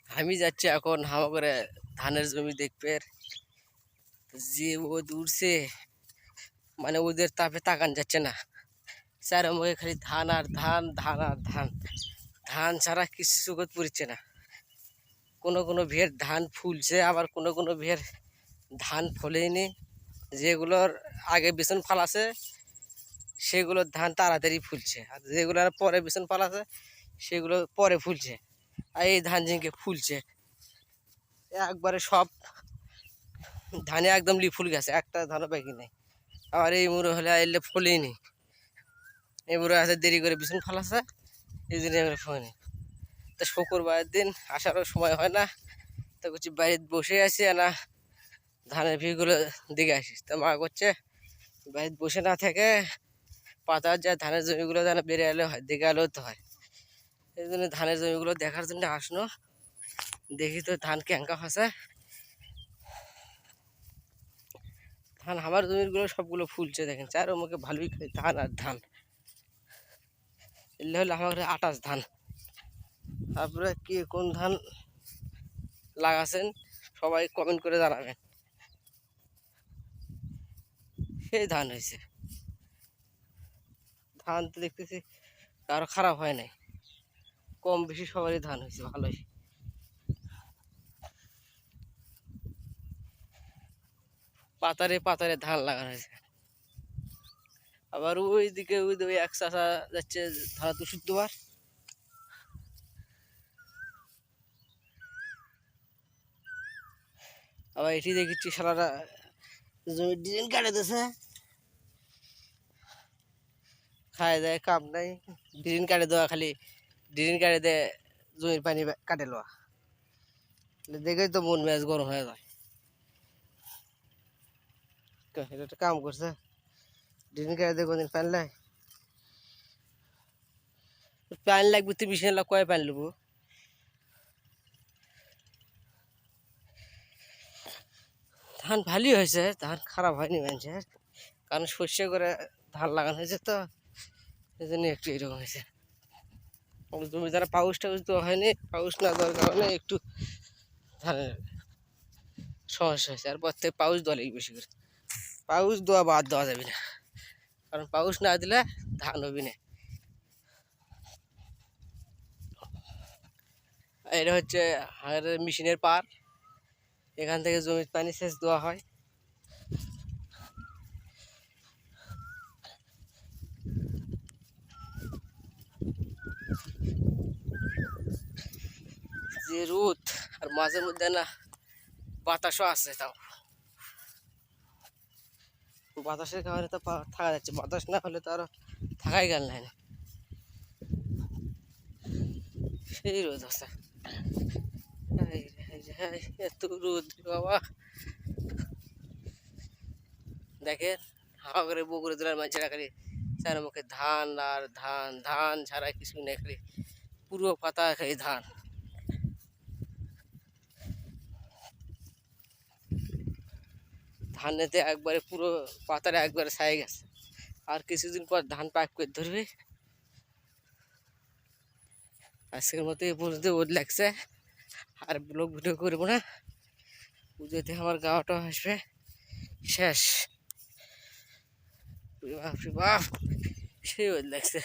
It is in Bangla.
আমি যাচ্ছি এখন হামা করে ধানের জমি দেখবে। যে রোদ উঠছে, মানে ওদের তাপে তাকান যাচ্ছে না। চারমুখে খালি ধান আর ধান, ধান আর ধান। ধান ছাড়া কিছু চোখত পড়ছে না। কোনো কোনো ভের ধান ফুলছে, আবার কোনো কোনো ভের ধান ফলেনি। যেগুলোর আগে বিছন ফালাছে সেগুলোর ধান তাড়াতাড়ি ফুলছে, আর যেগুলোর পরে বিছন ফালাছে সেগুলো পরে ফুলছে। আর এই ধান ঝিঁকে ফুলছে একবারে সব ধানে একদম ফুল গেছে, একটা ধানও বাকি নেই। আবার এই মুড়ো হলে এলে ফলেনি, এই মুড়ো আছে দেরি করে বিছন ফালাছে, এই জন্য এগুলো ফলেনি। তো শুক্রবারের দিন আসারও সময় হয় না, তো করছি বাড়িতে বসে আছি না ধানের ভিগুলো দিকে আসিস। তো মা করছে বাড়িতে বসে না থেকে পাতার যা ধানের জমিগুলো যেন বেড়ে এলে হয়, দেখে এলেও তো হয়। এই জন্য ধানের জমিগুলো দেখার জন্য আসলো। দেখি তো ধান ক্যাঙ্কা ফাঁসে। ধান আমার জমিগুলো সবগুলো ফুলছে, দেখেন চার মুখে ভালোই খাই ধান আর ধান। এলে হলে আমার আটাশ ধান। তারপরে কে কোন ধান লাগাছেন সবাই কমেন্ট করে জানাবেন। সেই ধান হয়েছে, ধান তো দেখতেছি কারো খারাপ হয় নাই, কম বেশি সবারই ধান হয়েছে ভালোই। পাতারে পাতারে ধান লাগানো হয়েছে। আবার ওই দিকে ওই এক চাষা যাচ্ছে ধান ওষুধ দেওয়ার। আবার এটি দেখেছি সারারা জমির ডিজাইন কাটে দিয়েছে, খায় দেয় কাম নাই, ডিজাইন কাটে দেওয়া, খালি ডিজাইন কাটে দেয়, জমির পানি কাটে লওয়া। দেখেই তো মন মেজাজ গরম হয়ে যায়। এটা একটা কাম করছে, ডিজাইন কাটে দেয় কোনদিন পানি লাই, পানি লাগবে তো বিশ লাখ কয় পানি নেবো। ধান ভালোই হয়েছে, ধান খারাপ হয়নি মানুষের, কারণ শস্য করে ধান লাগানো হয়েছে তো এই জন্য একটু এরকম হয়েছে। জমি যারা পাউস টাউস দেওয়া হয়নি, পাউস না দেওয়ার কারণে একটু ধানের সমস্যা হয়েছে। আর পর থেকে পাউস দেওয়া লাগবে বেশি করে, পাউস দেওয়া বাদ দেওয়া যাবে না, কারণ পাউস না দিলে ধান হবে না। এটা হচ্ছে মেশিনের পার, এখান থেকে জমির পানি সেচ দেওয়া হয়। যে রোদ, আর মাঝে মধ্যে না বাতাসও আছে, তাও বাতাসের কারণে তো থাকা যাচ্ছে, বাতাস না হলে তো আরো থাকাই গেল না। সেই রোদ আছে, এত রোদ বাবা। দেখেন হাওয়া করে বগুড়া জেলার মানুষেরা খালি চার মুখে ধান আর ধান, ধান ছাড়া কিছু নেই, খালি পুরো পাতা খালি ধান। ধানেতে একবারে পুরো পাতাটা একবারে ছায়ে গেছে, আর কিছুদিন পর ধান পাক করে ধরবে। আজকের মতো এ পর্যন্ত রোদ লাগছে, আর ব্লগ ভিডিও করবো না, পুজোতে আমার গাওয়াটা আসবে শেষ। বাপ রে বাপ, সেই রোদ লাগছে।